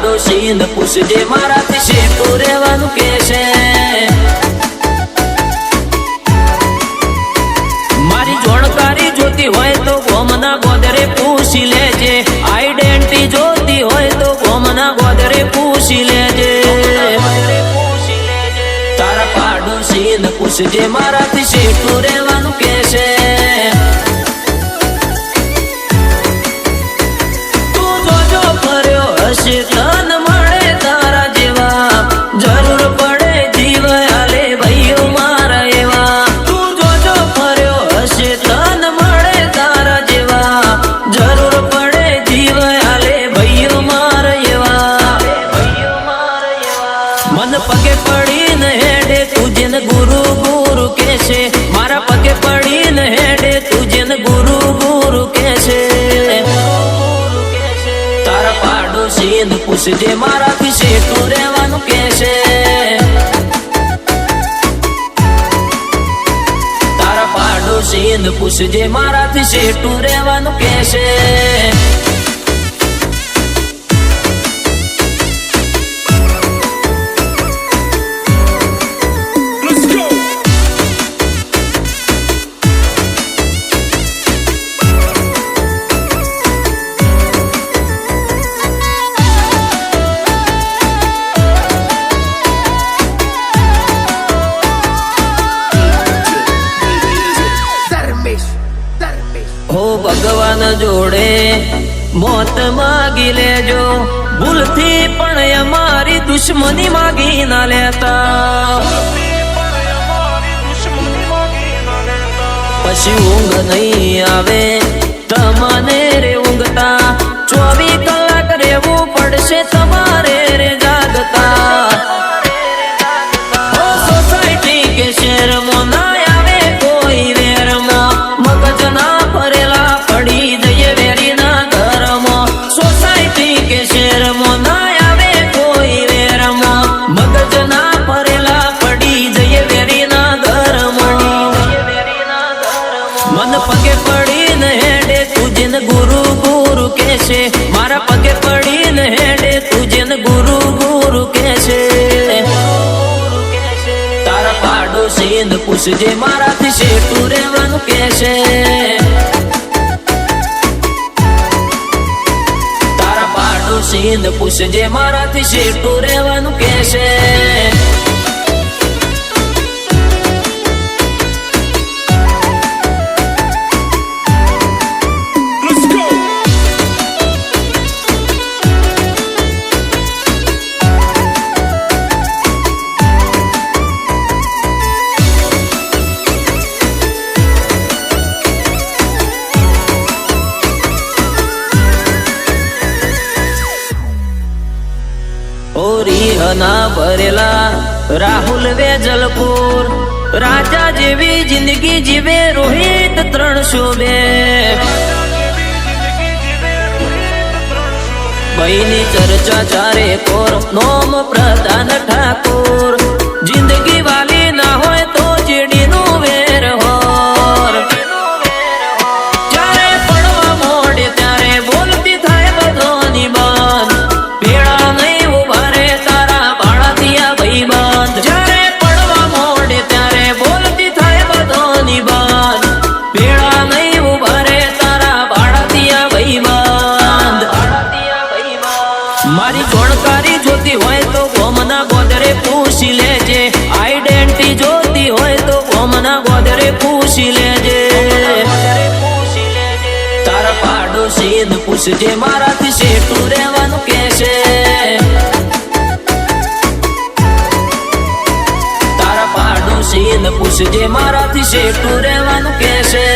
પાડોશી ને પૂછજે મારાથી શેઠું રહેવાનું કે છે। મારી જાણકારી જોતી હોય તો ગોમના ગોદરે પૂછી લેજે, આઈડેન્ટિટી જોતી હોય તો ગોમના ગોદરે પૂછી લેજે। તારા પાડોશી ને પૂછજે મારાથી શેઠું રહેવાનું કે છે। તન મળે તારા જેવા, જરૂર પડે જીવ આલે ભાઈઓ મારા એવા। તું જોજો ફર્યો હશે તન મળે તારા જેવા, જરૂર પડે જીવ આલે ભાઈઓ મારા એવા। મન પગે પડીને હેડે તુજને ગુરુ ગુરુ કે છે, મારા પગે પડીને હેડે તુજને ગુરુ ગુરુ કે છે। ને પૂછજે મારાથી શેઠું રહેવાનું કે છે। તારા પાડોશી ને પૂછજે મારાથી શેઠું રહેવાનું કે છે। હો ભગવાન જોડે મોત માગી લેજો, ભૂલથી પણ અમારી દુશ્મની માગી ના લેતા। પછી ઊંઘ નહીં આવે તમને રે ઊંઘતા, 24 કલાક રહેવું પડશે તમારે રે જાગતા। હો સોસાયટી કે શહેરમાં ના આવે કોઈ વેરમાં, મગજ ના ભરેલા પડી જઈએ વેરીના ઘરમાં। સોસાયટી કે શહેરમાં ના આવે કોઈ વેરમાં, મગજ ના ભરેલા પડી જઈએ વેરીના ઘરમાં। મન પગે પડીને હેડે તુજને ગુરુ ગુરુ કે છે, મારા પગે પડીને હેડે તુજને ગુરુ ગુરુ કે છે। તારા પાડોશી ને પૂછજે મારાથી શેઠું રહેવાનું કે છે। તારા પાડોશી ને પૂછજે મારાથી શેઠું રહેવાનું કે છે। ના ભરેલા રાહુલ વેજલપુર, રાજા જેવી જિંદગી જીવે રોહિત 302। ભાઈની ચર્ચા ચારે કોર, નોમ પ્રધાન ઠાકોર। જિંદગી વાલી ના હોય તો ચીડીનું વેર હોર, જ્યારે પડવા મોડે ત્યારે બોલતી થાય બધોની બાન। ભેળા નહીં ઉભા રે તારા બાળાતિયા ભાઈબંધ, જ્યારે પડવા મોડે ત્યારે બોલતી થાય બધોની બાન। ભેળા નહીં ઉભા રે તારા બાળાતિયા ભાઈબંધ। મારી જાણકારી જોતી હોય તો ગોમના ગોદરે પૂછી લેજે, આઈડેન્ટિટી જોતી હોય તો ગોમના ગોદરે પૂછી લેજે। તારા પાડોશી ને પૂછજે મારાથી શેઠું રહેવાનું કે છે। તારા પાડોશી ને પૂછજે મારાથી શેઠું રહેવાનું કે છે।